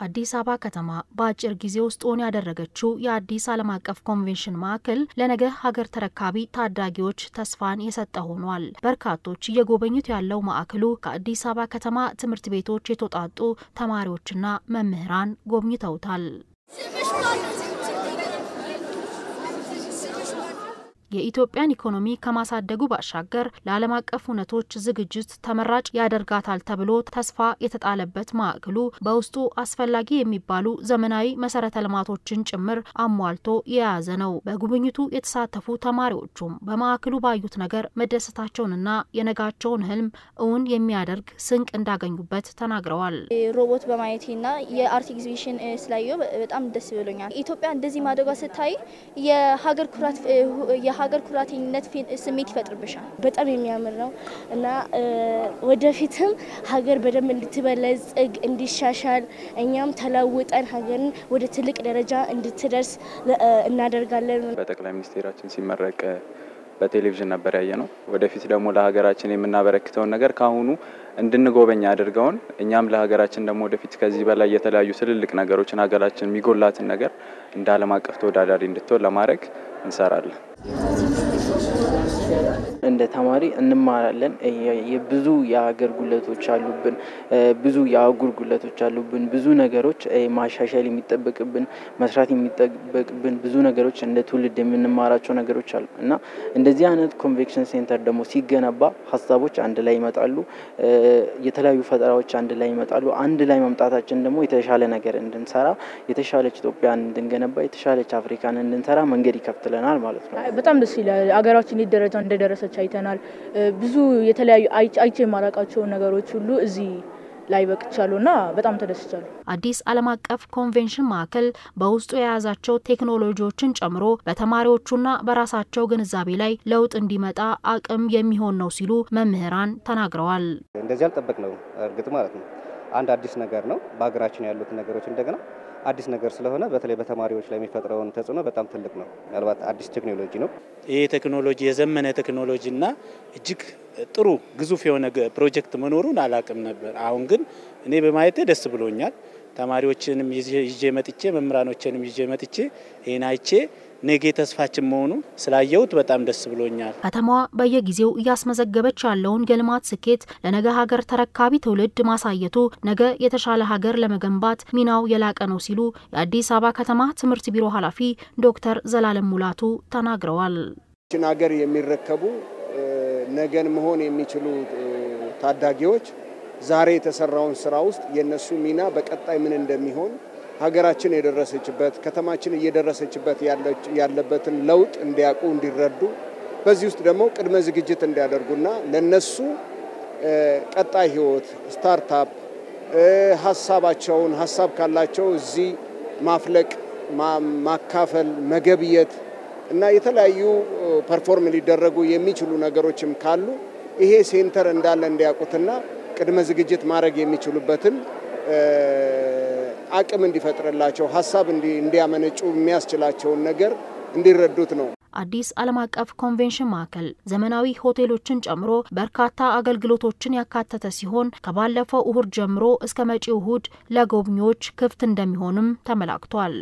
አዲስ አበባ ከተማ በአጭር ጊዜ ውስጥ ሆነ ያደረገችው የአዲስ ዓለም አቀፍ ኮንቬንሽን ማዕከል ለነገ ሀገር ተረካቢ ታዳጊዎች ተስፋን የሰጠ ሆኗል። በርካቶች እየጎበኙት ያለው ማዕከሉ ከአዲስ አበባ ከተማ ትምህርት ቤቶች የተውጣጡ ተማሪዎችና መምህራን ጎብኝተውታል። የኢትዮጵያን ኢኮኖሚ ከማሳደጉ ባሻገር ለዓለም አቀፍ ሁነቶች ዝግጅት ተመራጭ ያደርጋታል ተብሎ ተስፋ የተጣለበት ማዕከሉ በውስጡ አስፈላጊ የሚባሉ ዘመናዊ መሰረተ ልማቶችን ጭምር አሟልቶ የያዘ ነው። በጉብኝቱ የተሳተፉ ተማሪዎቹም በማዕከሉ ባዩት ነገር መደሰታቸውንና የነጋቸውን ህልም እውን የሚያደርግ ስንቅ እንዳገኙበት ተናግረዋል። ሮቦት በማየቴና የአርት ኤግዚቢሽን ስላየው በጣም ደስ ብሎኛል። ኢትዮጵያ እንደዚህ ማደጓ ስታይ የሀገር ኩራተኝነት ስሜት ይፈጥርብሻል። በጣም የሚያምር ነው እና ወደፊትም ሀገር በደንብ እንድትበለጽግ እንዲሻሻል እኛም ተለውጠን ሀገርን ወደ ትልቅ ደረጃ እንድትደርስ እናደርጋለን። በጠቅላይ ሚኒስትራችን ሲመረቅ በቴሌቪዥን ነበር ያየነው። ወደፊት ደግሞ ለሀገራችን የምናበረክተውን ነገር ካሁኑ እንድንጎበኛ አድርገውን እኛም ለሀገራችን ደግሞ ወደፊት ከዚህ በላይ የተለያዩ ትልልቅ ነገሮችን ሀገራችን የሚጎላትን ነገር እንደ ዓለም አቀፍ ተወዳዳሪ እንድትሆን ለማድረግ እንሰራለን። እንደ ተማሪ እንማራለን። የብዙ የሀገር ጉለቶች አሉብን፣ ብዙ የአህጉር ጉለቶች አሉብን። ብዙ ነገሮች ማሻሻል የሚጠበቅብን መስራት የሚጠበቅብን ብዙ ነገሮች እንደ ትውልድ የምንማራቸው ነገሮች አሉ እና እንደዚህ አይነት ኮንቬንሽን ሴንተር ደግሞ ሲገነባ ሀሳቦች አንድ ላይ ይመጣሉ፣ የተለያዩ ፈጠራዎች አንድ ላይ ይመጣሉ። አንድ ላይ መምጣታችን ደግሞ የተሻለ ነገር እንድንሰራ፣ የተሻለች ኢትዮጵያን እንድንገነባ፣ የተሻለች አፍሪካን እንድንሰራ መንገድ ይከፍትልናል ማለት ነው። በጣም ደስ ይላል። ሀገራችን ደረጃ እንደደረሰች አይተናል። ብዙ የተለያዩ አይቼ የማራቃቸው ነገሮች ሁሉ እዚህ ላይ በቅቻሉና በጣም ተደስቻለሁ። አዲስ ዓለም አቀፍ ኮንቬንሽን ማዕከል በውስጡ የያዛቸው ቴክኖሎጂዎችን ጨምሮ በተማሪዎቹና በራሳቸው ግንዛቤ ላይ ለውጥ እንዲመጣ አቅም የሚሆን ነው ሲሉ መምህራን ተናግረዋል። እንደዚህ አልጠበቅነው እርግጥ ማለት ነው። አንድ አዲስ ነገር ነው። በሀገራችን ያሉት ነገሮች እንደገና አዲስ ነገር ስለሆነ በተለይ በተማሪዎች ላይ የሚፈጥረውን ተጽዕኖ በጣም ትልቅ ነው። ምናልባት አዲስ ቴክኖሎጂ ነው። ይሄ ቴክኖሎጂ የዘመነ ቴክኖሎጂና እጅግ ጥሩ ግዙፍ የሆነ ፕሮጀክት መኖሩን አላቅም ነበር። አሁን ግን እኔ በማየቴ ደስ ብሎኛል። ተማሪዎችንም ይዤ መጥቼ መምህራኖችንም ይዤ መጥቼ ይሄን አይቼ ነገ ተስፋችን መሆኑ ስላየሁት በጣም ደስ ብሎኛል። ከተማዋ በየጊዜው እያስመዘገበች ያለውን የልማት ስኬት ለነገ ሀገር ተረካቢ ትውልድ ማሳየቱ ነገ የተሻለ ሀገር ለመገንባት ሚናው የላቀ ነው ሲሉ የአዲስ አበባ ከተማ ትምህርት ቢሮ ኃላፊ ዶክተር ዘላለም ሙላቱ ተናግረዋል። ሀገር የሚረከቡ ነገን መሆን የሚችሉ ታዳጊዎች ዛሬ የተሰራውን ስራ ውስጥ የነሱ ሚና በቀጣይ ምን እንደሚሆን ሀገራችን የደረሰችበት ከተማችን እየደረሰችበት ያለበትን ለውጥ እንዲያውቁ እንዲረዱ በዚህ ውስጥ ደግሞ ቅድመ ዝግጅት እንዲያደርጉና ለነሱ ቀጣይ ህይወት ስታርታፕ ሀሳብ ካላቸው እዚህ ማፍለቅ ማካፈል መገብየት እና የተለያዩ ፐርፎርም ሊደረጉ የሚችሉ ነገሮችም ካሉ ይሄ ሴንተር እንዳለ እንዲያውቁትና ቅድመ ዝግጅት ማድረግ የሚችሉበትን አቅም እንዲፈጥርላቸው ሀሳብ እንዲያመነጩ የሚያስችላቸውን ነገር እንዲረዱት ነው። አዲስ ዓለም አቀፍ ኮንቬንሽን ማዕከል ዘመናዊ ሆቴሎችን ጨምሮ በርካታ አገልግሎቶችን ያካተተ ሲሆን ከባለፈው እሁድ ጀምሮ እስከ መጪው እሁድ ለጎብኚዎች ክፍት እንደሚሆንም ተመላክቷል።